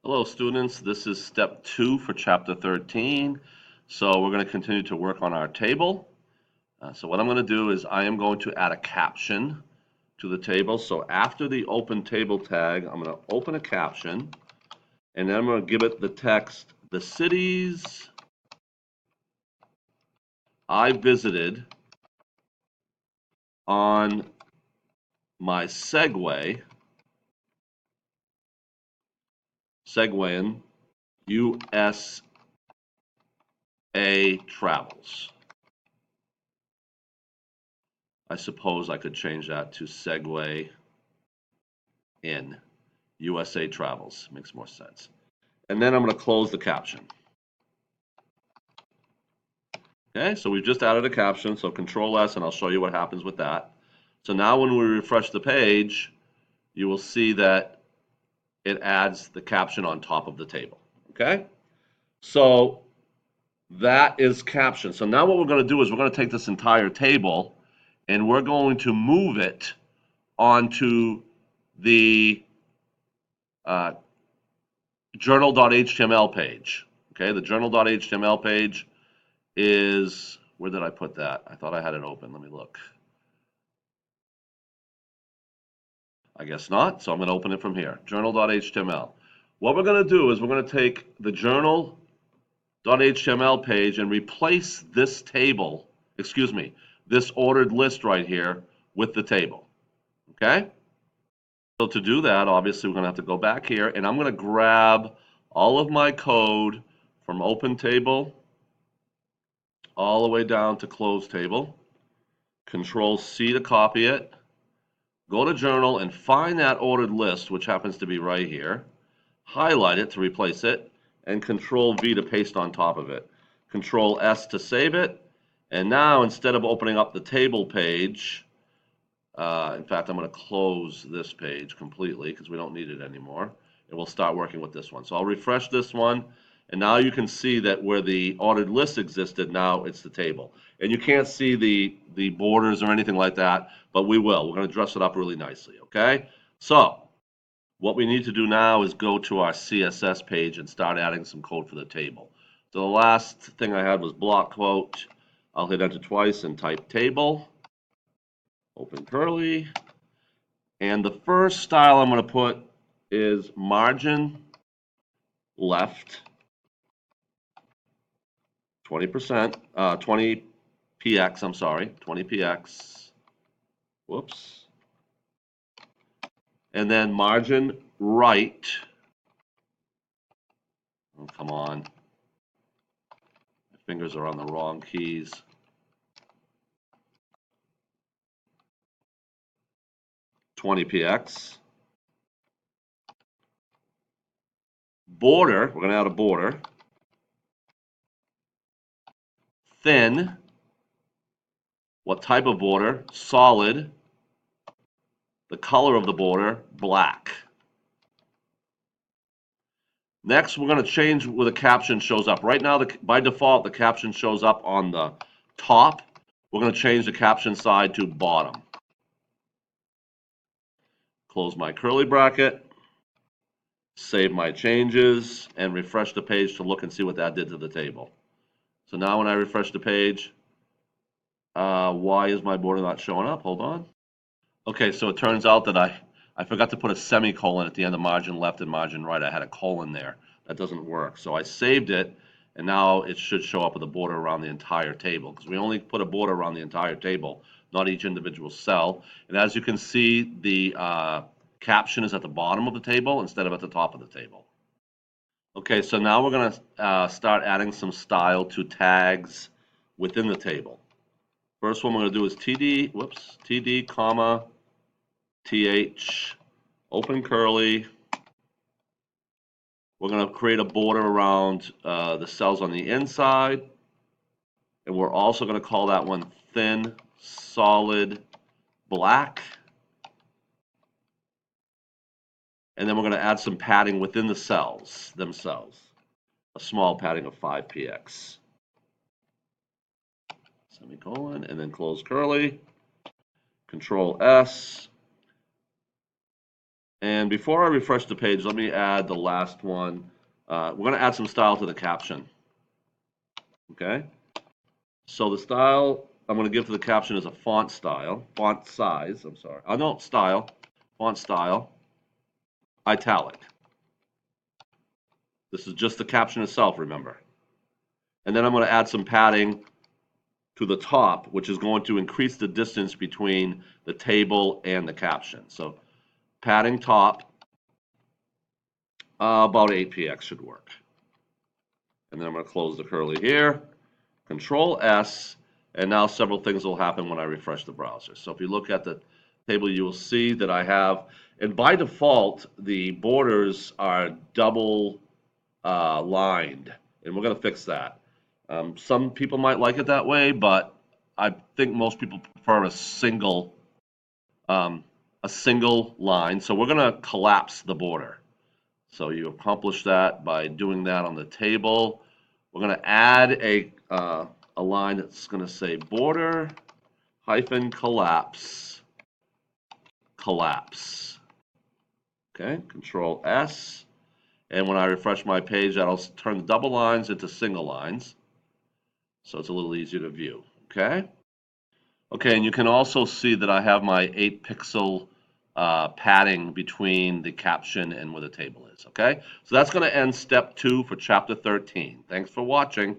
Hello students, this is step 2 for chapter 13. So we're going to continue to work on our table. So what I'm going to do is I am going to add a caption to the table. So after the open table tag, I'm going to open a caption and then I'm going to give it the text, the cities I visited on my segwaying USA travels. I suppose I could change that to Segway in USA Travels. Makes more sense. And then I'm going to close the caption. Okay, so we've just added a caption, so Control S and I'll show you what happens with that. So now when we refresh the page, you will see that it adds the caption on top of the table. Okay, so that is caption. So now what we're going to do is we're going to take this entire table and we're going to move it onto the journal.html page. Okay, the journal.html page is, where did I put that? I thought I had it open. Let me look. I guess not, so I'm going to open it from here. Journal.html. What we're going to do is we're going to take the journal.html page and replace this table, this ordered list right here with the table. Okay? So to do that, obviously, we're going to have to go back here, and I'm going to grab all of my code from open table all the way down to close table. Control C to copy it. Go to journal and find that ordered list, which happens to be right here. Highlight it to replace it, and Control V to paste on top of it. Control S to save it. And now, instead of opening up the table page, in fact, I'm going to close this page completely because we don't need it anymore. And we'll start working with this one. So I'll refresh this one. And now you can see that where the ordered list existed, now it's the table. And you can't see the borders or anything like that, but we will. We're going to dress it up really nicely, okay? So what we need to do now is go to our CSS page and start adding some code for the table. So the last thing I had was block quote. I'll hit enter twice and type table, open curly. And the first style I'm going to put is margin left 20%, 20 px, I'm sorry, 20 px, whoops, and then margin right, oh, come on, my fingers are on the wrong keys, $20px, border, we're going to add a border, thin, what type of border? Solid, the color of the border, black. Next, we're going to change where the caption shows up. Right now, by default, the caption shows up on the top. We're going to change the caption side to bottom. Close my curly bracket, save my changes, and refresh the page to look and see what that did to the table. So now when I refresh the page, why is my border not showing up? Hold on. Okay, so it turns out that I forgot to put a semicolon at the end of margin left and margin right. I had a colon there. That doesn't work. So I saved it, and now it should show up with a border around the entire table because we only put a border around the entire table, not each individual cell. And as you can see, the caption is at the bottom of the table instead of at the top of the table. Okay, so now we're going to start adding some style to tags within the table. First one we're going to do is TD, comma, TH, open curly. We're going to create a border around the cells on the inside. And we're also going to call that one thin, solid, black. And then we're going to add some padding within the cells themselves. A small padding of 5px. Semicolon, and then close curly. Control S. And before I refresh the page, let me add the last one. We're going to add some style to the caption. Okay? So the style I'm going to give to the caption is a font size, I'm sorry. No, font style, italic. This is just the caption itself, remember. And then I'm going to add some padding to the top, which is going to increase the distance between the table and the caption. So padding top, about 8px should work. And then I'm going to close the curly here, Control S, and now several things will happen when I refresh the browser. So if you look at the table, you will see that I have, and by default, the borders are double lined, and we're going to fix that. Some people might like it that way, but I think most people prefer um, a single line. So we're going to collapse the border. So you accomplish that by doing that on the table. We're going to add a line that's going to say border hyphen collapse. Okay, Control S. And when I refresh my page, that'll turn the double lines into single lines. So it's a little easier to view. Okay. Okay, and you can also see that I have my 8-pixel padding between the caption and where the table is. Okay, so that's going to end step 2 for chapter 13. Thanks for watching.